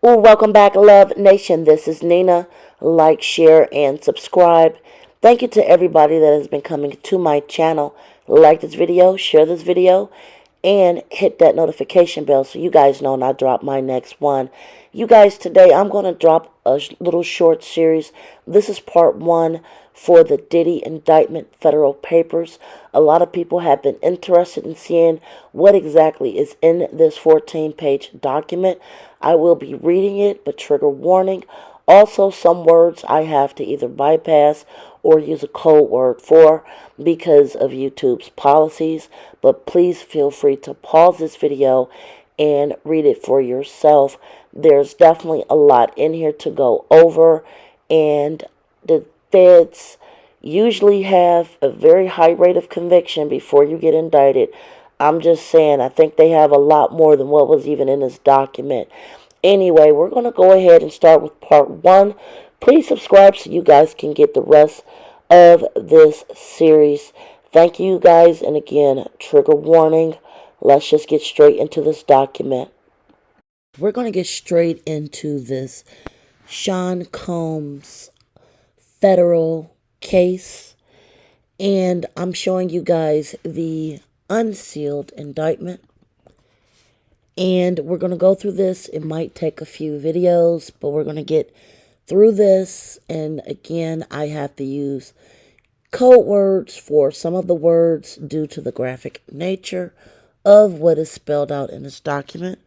Well, welcome back, Love Nation. This is Nina. Like, share, and subscribe. Thank you to everybody that has been coming to my channel. Like this video, share this video, and hit that notification bell so you guys know when I drop my next one. You guys, today I'm going to drop a little short series. This is part one for the Diddy indictment federal papers. A lot of people have been interested in seeing what exactly is in this 14-page document. I will be reading it, but trigger warning. Also, some words I have to either bypass or use a code word for because of YouTube's policies. But please feel free to pause this video and read it for yourself. There's definitely a lot in here to go over, and the feds usually have a very high rate of conviction before you get indicted. I'm just saying, I think they have a lot more than what was even in this document. Anyway, we're going to go ahead and start with part one. Please subscribe so you guys can get the rest of this series. Thank you guys, and again, trigger warning. Let's just get straight into this document. We're going to get straight into this Sean Combs federal case, and I'm showing you guys the unsealed indictment. And we're going to go through this. It might take a few videos, but we're going to get through this. And again, I have to use code words for some of the words due to the graphic nature of what is spelled out in this document.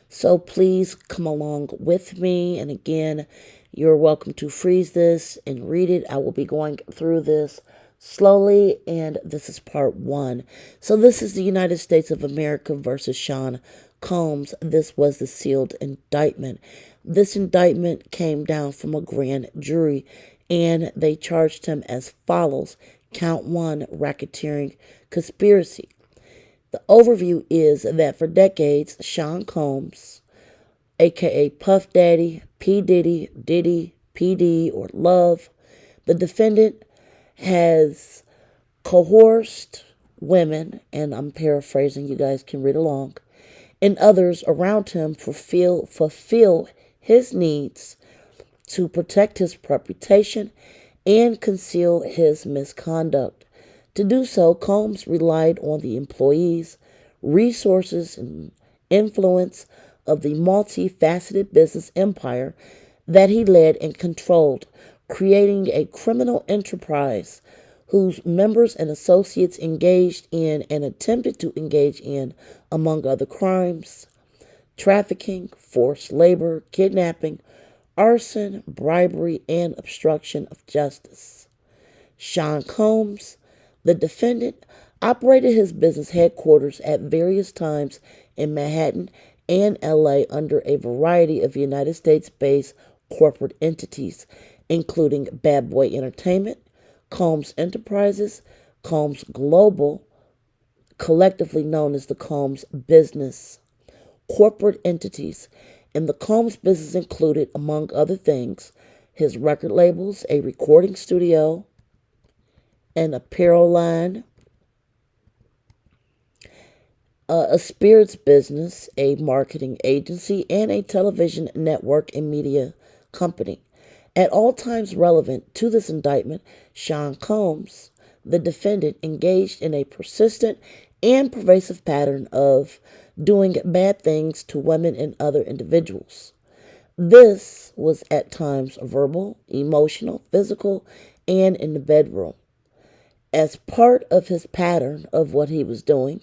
So please come along with me. And again, you're welcome to freeze this and read it. I will be going through this slowly, and this is part one. So this is the United States of America versus Sean Combs. This was the sealed indictment. This indictment came down from a grand jury, and they charged him as follows. Count one, racketeering conspiracy. The overview is that for decades, Sean Combs, aka Puff Daddy, P. Diddy, Diddy, PD, or Love, the defendant, has coerced women, and I'm paraphrasing, you guys can read along, and others around him fulfill his needs to protect his reputation and conceal his misconduct. To do so, Combs relied on the employees, resources, and influence of the multifaceted business empire that he led and controlled, creating a criminal enterprise whose members and associates engaged in and attempted to engage in, among other crimes, trafficking, forced labor, kidnapping, arson, bribery, and obstruction of justice. Sean Combs, the defendant, operated his business headquarters at various times in Manhattan and LA under a variety of United States-based corporate entities, including Bad Boy Entertainment, Combs Enterprises, Combs Global, collectively known as the Combs Business. Corporate entities in the Combs business included, among other things, his record labels, a recording studio, an apparel line, a spirits business, a marketing agency, and a television network and media company. At all times relevant to this indictment, Sean Combs, the defendant, engaged in a persistent and pervasive pattern of doing bad things to women and other individuals. This was at times verbal, emotional, physical, and in the bedroom. As part of his pattern of what he was doing,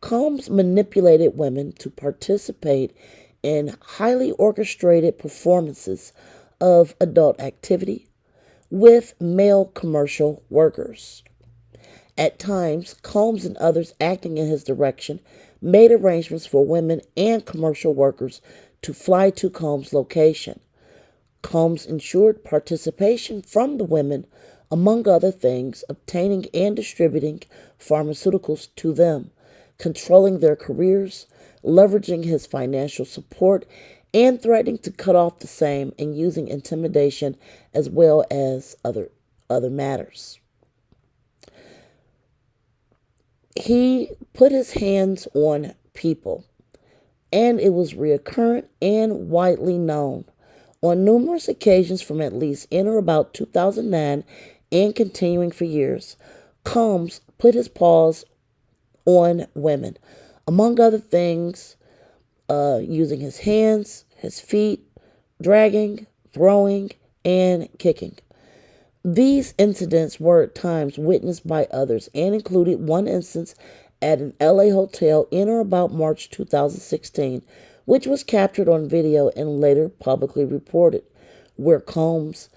Combs manipulated women to participate in highly orchestrated performances of adult activity with male commercial workers. At times, Combs and others acting in his direction made arrangements for women and commercial workers to fly to Combs' location. Combs ensured participation from the women, among other things, obtaining and distributing pharmaceuticals to them, controlling their careers, leveraging his financial support, and threatening to cut off the same, and using intimidation as well as other matters. He put his hands on people and it was recurrent and widely known. On numerous occasions from at least in or about 2009 and continuing for years, Combs put his paws on women, among other things, using his hands, his feet, dragging, throwing, and kicking. These incidents were at times witnessed by others and included one instance at an LA hotel in or about March 2016, which was captured on video and later publicly reported, where Combs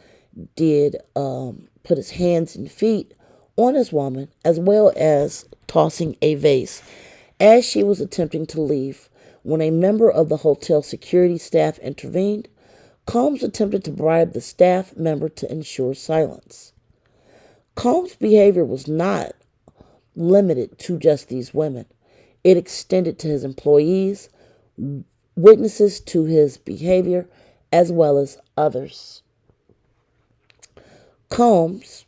did put his hands and feet on his woman as well as tossing a vase as she was attempting to leave. When a member of the hotel security staff intervened, Combs attempted to bribe the staff member to ensure silence. Combs' behavior was not limited to just these women. It extended to his employees, witnesses to his behavior, as well as others. Combs,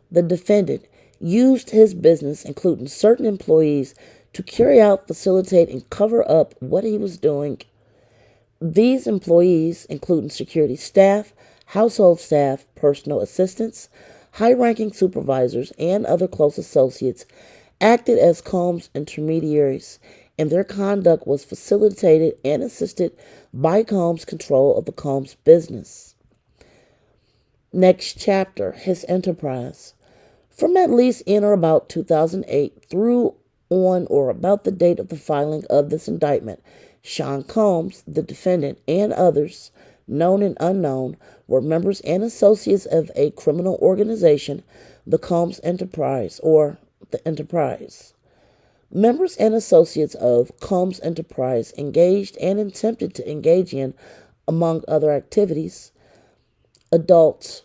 the defendant, used his business, including certain employees, to carry out, facilitate, and cover up what he was doing. These employees, including security staff, household staff, personal assistants, high-ranking supervisors, and other close associates, acted as Combs' intermediaries, and their conduct was facilitated and assisted by Combs' control of the Combs business. Next chapter, his enterprise. From at least in or about 2008 through on or about the date of the filing of this indictment, Sean Combs, the defendant, and others, known and unknown, were members and associates of a criminal organization, the Combs Enterprise, or the Enterprise. Members and associates of Combs Enterprise engaged and attempted to engage in, among other activities, adult,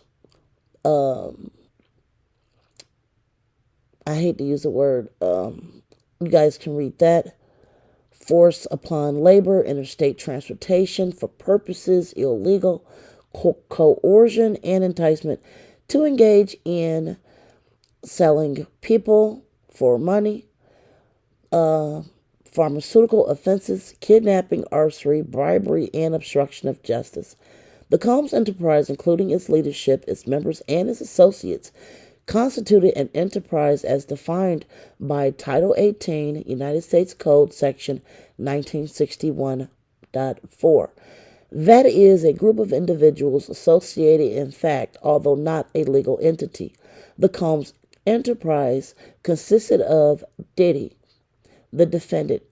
I hate to use the word, you guys can read that, force upon labor, interstate transportation for purposes illegal, coercion, and enticement to engage in selling people for money, pharmaceutical offenses, kidnapping, arson, bribery, and obstruction of justice. The Combs Enterprise, including its leadership, its members, and its associates, constituted an enterprise as defined by Title 18, United States Code, Section 1961.4. That is, a group of individuals associated in fact, although not a legal entity. The Combs Enterprise consisted of Diddy, the defendant,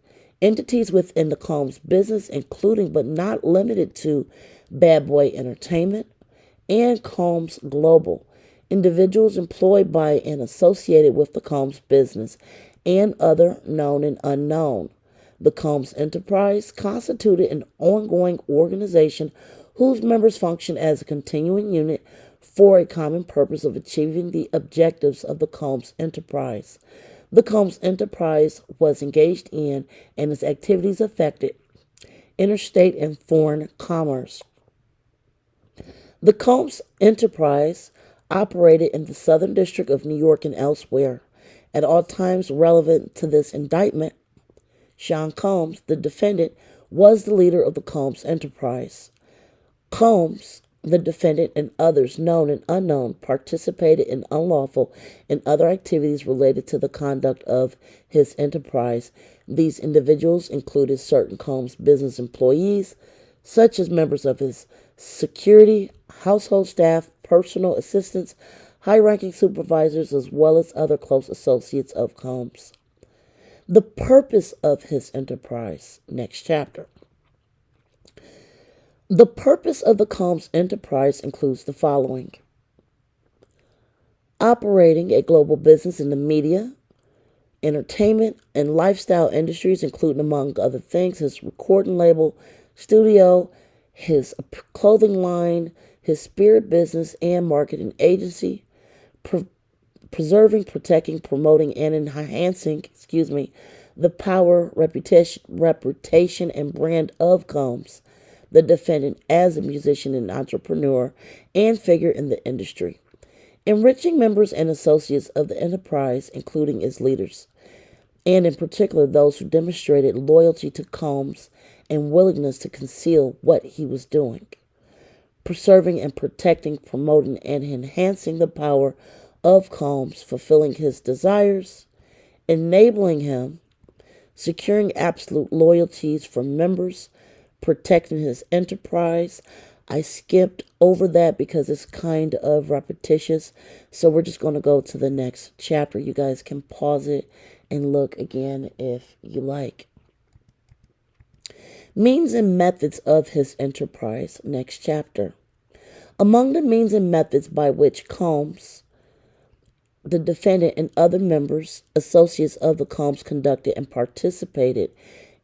entities within the Combs business, including but not limited to Bad Boy Entertainment and Combs Global, individuals employed by and associated with the Combs business, and other known and unknown. The Combs Enterprise constituted an ongoing organization whose members function as a continuing unit for a common purpose of achieving the objectives of the Combs Enterprise. The Combs Enterprise was engaged in, and its activities affected, interstate and foreign commerce. The Combs Enterprise operated in the Southern District of New York and elsewhere. At all times relevant to this indictment, Sean Combs, the defendant, was the leader of the Combs Enterprise. Combs, the defendant, and others known and unknown participated in unlawful and other activities related to the conduct of his enterprise. These individuals included certain Combs business employees, such as members of his security, household staff, personal assistants, high-ranking supervisors, as well as other close associates of Combs. The purpose of his enterprise. Next chapter. The purpose of the Combs Enterprise includes the following: operating a global business in the media, entertainment, and lifestyle industries, including, among other things, his recording label, studio, his clothing line, his spirit business and marketing agency, preserving, protecting, promoting, and enhancing, the power, reputation, and brand of Combs, the defendant, as a musician and entrepreneur and figure in the industry. Enriching members and associates of the enterprise, including its leaders. and in particular those who demonstrated loyalty to Combs and willingness to conceal what he was doing, preserving and protecting, promoting, and enhancing the power of Combs, fulfilling his desires, enabling him, securing absolute loyalties from members, protecting his enterprise. I skipped over that because it's kind of repetitious, so we're just going to go to the next chapter. You guys can pause it and look again if you like. Means and methods of his enterprise, next chapter. Among the means and methods by which Combs, the defendant, and other members, associates of the Combs conducted and participated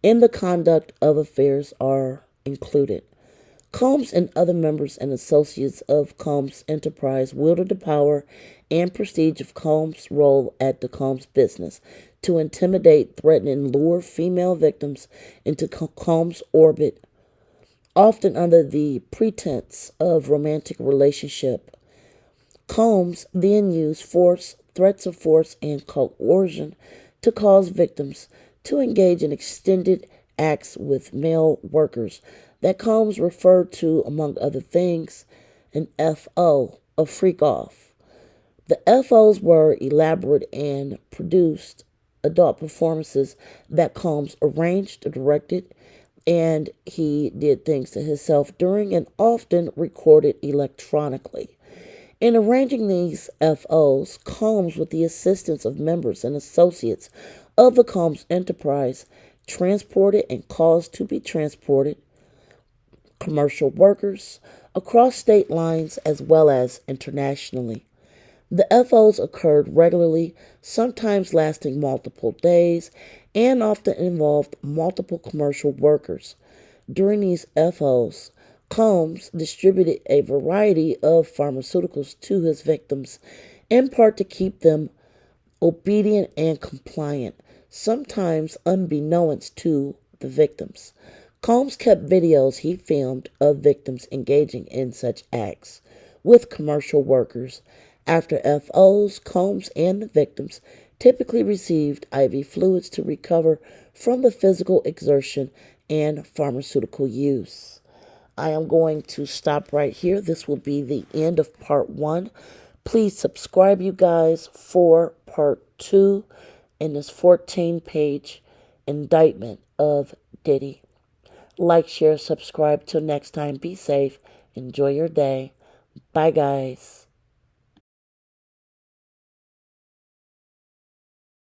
in the conduct of affairs are included. Combs and other members and associates of Combs' enterprise wielded the power and prestige of Combs' role at the Combs business to intimidate, threaten, and lure female victims into Combs' orbit, often under the pretense of romantic relationship. Combs then used force, threats of force, and coercion to cause victims to engage in extended acts with male workers that Combs referred to, among other things, an FO, a freak off. The FOs were elaborate and produced adult performances that Combs arranged, directed, and he did things to himself during and often recorded electronically. In arranging these FOs, Combs, with the assistance of members and associates of the Combs enterprise, transported and caused to be transported commercial workers across state lines as well as internationally. The FOs occurred regularly, sometimes lasting multiple days, and often involved multiple commercial workers. During these FOs, Combs distributed a variety of pharmaceuticals to his victims, in part to keep them obedient and compliant, sometimes unbeknownst to the victims. Combs kept videos he filmed of victims engaging in such acts with commercial workers. After FOs, Combs and the victims typically received IV fluids to recover from the physical exertion and pharmaceutical use. I am going to stop right here. This will be the end of part 1. Please subscribe, you guys, for part 2 in this 14-page indictment of Diddy. Like, share, subscribe. Till next time, be safe. Enjoy your day. Bye, guys.